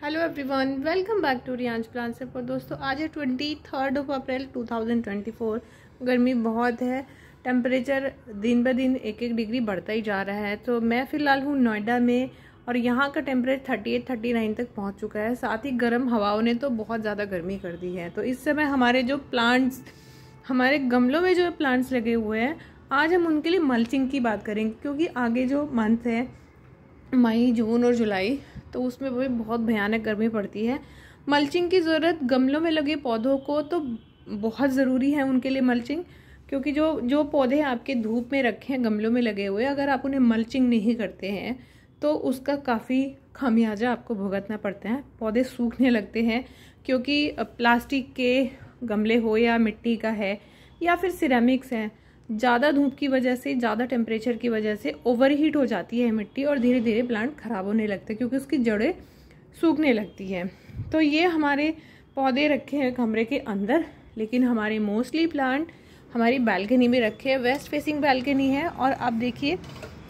Hello everyone, welcome back to Riyansh plant से। पर दोस्तों आज है 23 अप्रैल 2024। गर्मी बहुत है, टेम्परेचर दिन ब दिन एक डिग्री बढ़ता ही जा रहा है। तो मैं फ़िलहाल हूँ नोएडा में और यहाँ का टेम्परेचर 38-39 तक पहुँच चुका है। साथ ही गर्म हवाओं ने तो बहुत ज़्यादा गर्मी कर दी है। तो इस समय हमारे जो प्लांट्स, हमारे गमलों में जो प्लांट्स लगे हुए हैं, आज हम उनके लिए मल्चिंग की बात करेंगे, क्योंकि आगे जो मंथ है मई, जून और जुलाई, तो उसमें भी बहुत भयानक गर्मी पड़ती है। मल्चिंग की ज़रूरत गमलों में लगे पौधों को तो बहुत ज़रूरी है उनके लिए मल्चिंग, क्योंकि जो पौधे आपके धूप में रखे हैं गमलों में लगे हुए, अगर आप उन्हें मल्चिंग नहीं करते हैं तो उसका काफ़ी खामियाजा आपको भुगतना पड़ता है। पौधे सूखने लगते हैं, क्योंकि प्लास्टिक के गमले हो या मिट्टी का है या फिर सिरेमिक्स है, ज़्यादा धूप की वजह से, ज़्यादा टेम्परेचर की वजह से ओवरहीट हो जाती है मिट्टी और धीरे धीरे प्लांट ख़राब होने लगते हैं, क्योंकि उसकी जड़ें सूखने लगती हैं। तो ये हमारे पौधे रखे हैं कमरे के अंदर, लेकिन हमारे मोस्टली प्लांट हमारी बालकनी में रखे हैं। वेस्ट फेसिंग बालकनी है और अब देखिए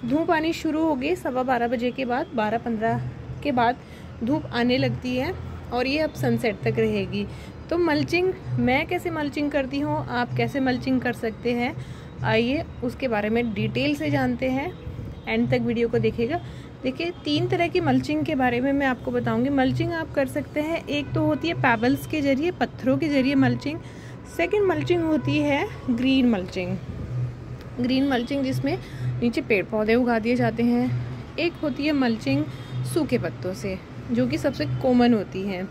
धूप आनी शुरू हो गई 12:15 बजे के बाद, 12:15 के बाद धूप आने लगती है और ये अब सनसेट तक रहेगी। तो मल्चिंग मैं कैसे मल्चिंग करती हूँ, आप कैसे मल्चिंग कर सकते हैं, आइए उसके बारे में डिटेल से जानते हैं। एंड तक वीडियो को देखिएगा। देखिए 3 तरह की मल्चिंग के बारे में मैं आपको बताऊंगी। मल्चिंग आप कर सकते हैं, एक तो होती है पेबल्स के जरिए, पत्थरों के जरिए मल्चिंग। सेकंड मल्चिंग होती है ग्रीन मल्चिंग, ग्रीन मल्चिंग जिसमें नीचे पेड़ पौधे उगा दिए जाते हैं। एक होती है मल्चिंग सूखे पत्तों से, जो कि सबसे कॉमन होती है।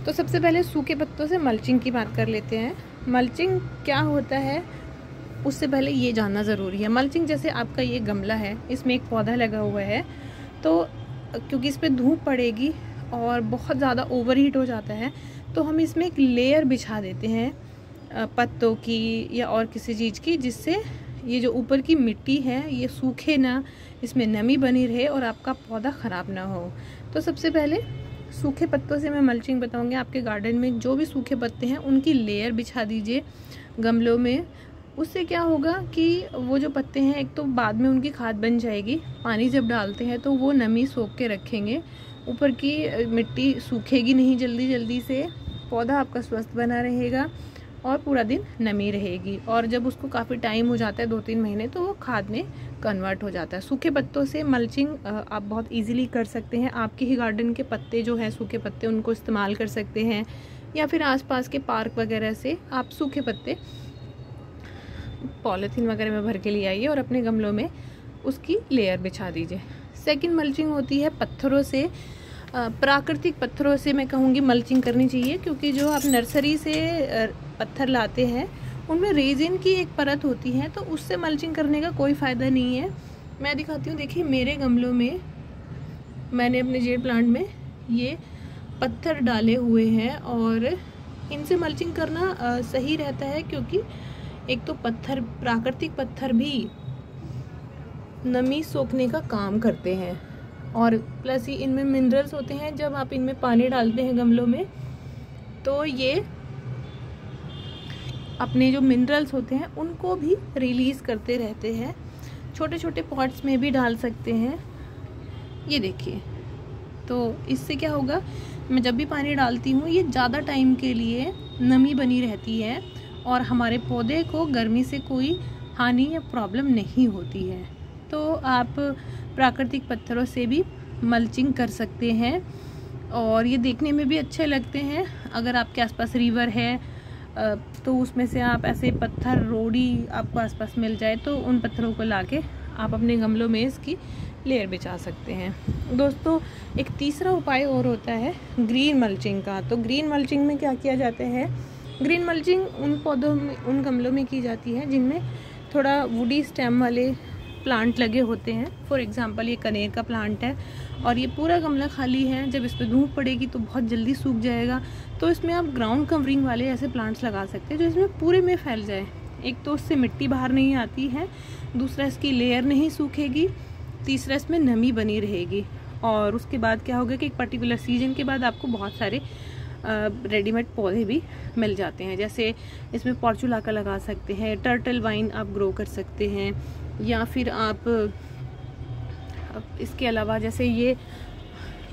तो सबसे पहले सूखे पत्तों से मल्चिंग की बात कर लेते हैं। मल्चिंग क्या होता है उससे पहले ये जानना ज़रूरी है। मल्चिंग जैसे आपका ये गमला है, इसमें एक पौधा लगा हुआ है, तो क्योंकि इस पर धूप पड़ेगी और बहुत ज़्यादा ओवरहीट हो जाता है, तो हम इसमें एक लेयर बिछा देते हैं पत्तों की या और किसी चीज़ की, जिससे ये जो ऊपर की मिट्टी है ये सूखे ना, इसमें नमी बनी रहे और आपका पौधा ख़राब ना हो। तो सबसे पहले सूखे पत्तों से मैं मल्चिंग बताऊँगी। आपके गार्डन में जो भी सूखे पत्ते हैं उनकी लेयर बिछा दीजिए गमलों में। उससे क्या होगा कि वो जो पत्ते हैं, एक तो बाद में उनकी खाद बन जाएगी, पानी जब डालते हैं तो वो नमी सोख के रखेंगे, ऊपर की मिट्टी सूखेगी नहीं जल्दी से, पौधा आपका स्वस्थ बना रहेगा और पूरा दिन नमी रहेगी। और जब उसको काफ़ी टाइम हो जाता है 2-3 महीने, तो वो खाद में कन्वर्ट हो जाता है। सूखे पत्तों से मल्चिंग आप बहुत ईजिली कर सकते हैं। आपके ही गार्डन के पत्ते जो हैं, सूखे पत्ते, उनको इस्तेमाल कर सकते हैं, या फिर आसपास के पार्क वगैरह से आप सूखे पत्ते पॉलीथीन वगैरह में भर के लिए आइए और अपने गमलों में उसकी लेयर बिछा दीजिए। सेकंड मल्चिंग होती है पत्थरों से। प्राकृतिक पत्थरों से मैं कहूँगी मल्चिंग करनी चाहिए, क्योंकि जो आप नर्सरी से पत्थर लाते हैं उनमें रेजिन की एक परत होती है, तो उससे मल्चिंग करने का कोई फ़ायदा नहीं है। मैं दिखाती हूँ, देखिए मेरे गमलों में मैंने अपने जेड प्लांट में ये पत्थर डाले हुए हैं और इनसे मल्चिंग करना सही रहता है, क्योंकि एक तो पत्थर, प्राकृतिक पत्थर भी नमी सोखने का काम करते हैं और प्लस ही इनमें मिनरल्स होते हैं। जब आप इनमें पानी डालते हैं गमलों में, तो ये अपने जो मिनरल्स होते हैं उनको भी रिलीज़ करते रहते हैं। छोटे छोटे पॉट्स में भी डाल सकते हैं, ये देखिए। तो इससे क्या होगा, मैं जब भी पानी डालती हूँ ये ज़्यादा टाइम के लिए नमी बनी रहती है और हमारे पौधे को गर्मी से कोई हानि या प्रॉब्लम नहीं होती है। तो आप प्राकृतिक पत्थरों से भी मल्चिंग कर सकते हैं और ये देखने में भी अच्छे लगते हैं। अगर आपके आसपास रिवर है तो उसमें से आप ऐसे पत्थर, रोड़ी आपको आसपास मिल जाए, तो उन पत्थरों को लाके आप अपने गमलों में इसकी लेयर बिछा सकते हैं। दोस्तों एक तीसरा उपाय और होता है ग्रीन मल्चिंग का। तो ग्रीन मल्चिंग में क्या किया जाता है, ग्रीन मल्चिंग उन पौधों में, उन गमलों में की जाती है जिनमें थोड़ा वुडी स्टेम वाले प्लांट लगे होते हैं। फॉर एग्जांपल ये कनेर का प्लांट है और ये पूरा गमला खाली है, जब इस पर धूप पड़ेगी तो बहुत जल्दी सूख जाएगा। तो इसमें आप ग्राउंड कवरिंग वाले ऐसे प्लांट्स लगा सकते हैं जो इसमें पूरे में फैल जाए। एक तो उससे मिट्टी बाहर नहीं आती है, दूसरा इसकी लेयर नहीं सूखेगी, तीसरा इसमें नमी बनी रहेगी। और उसके बाद क्या होगा कि एक पर्टिकुलर सीजन के बाद आपको बहुत सारे रेडीमेड पौधे भी मिल जाते हैं। जैसे इसमें पॉर्चुला का लगा सकते हैं, टर्टल वाइन आप ग्रो कर सकते हैं, या फिर आप इसके अलावा जैसे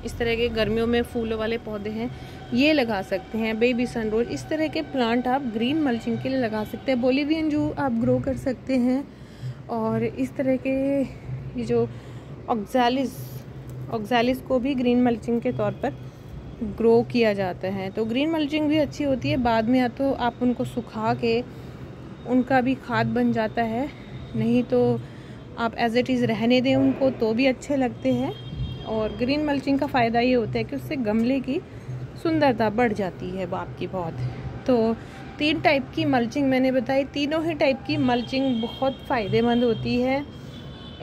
इस तरह के गर्मियों में फूलों वाले पौधे हैं, ये लगा सकते हैं। बेबी सनरोज, इस तरह के प्लांट आप ग्रीन मल्चिंग के लिए लगा सकते हैं। बोलिवियन जू आप ग्रो कर सकते हैं। और इस तरह के ये जो ऑक्सैलिस को भी ग्रीन मल्चिंग के तौर पर ग्रो किया जाता है। तो ग्रीन मल्चिंग भी अच्छी होती है। बाद में या तो आप उनको सुखा के उनका भी खाद बन जाता है, नहीं तो आप एज इट इज़ रहने दें उनको तो भी अच्छे लगते हैं। और ग्रीन मल्चिंग का फ़ायदा ये होता है कि उससे गमले की सुंदरता बढ़ जाती है आपकी बहुत। तो 3 टाइप की मल्चिंग मैंने बताई, तीनों ही टाइप की मल्चिंग बहुत फ़ायदेमंद होती है।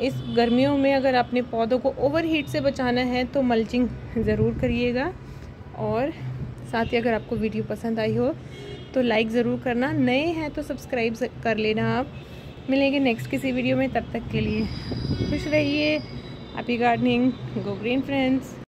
इस गर्मियों में अगर अपने पौधों को ओवरहीट से बचाना है तो मल्चिंग ज़रूर करिएगा। और साथ ही अगर आपको वीडियो पसंद आई हो तो लाइक ज़रूर करना, नए हैं तो सब्सक्राइब कर लेना। आप मिलेंगे नेक्स्ट किसी वीडियो में, तब तक के लिए खुश रहिए। Happy gardening, go green friends.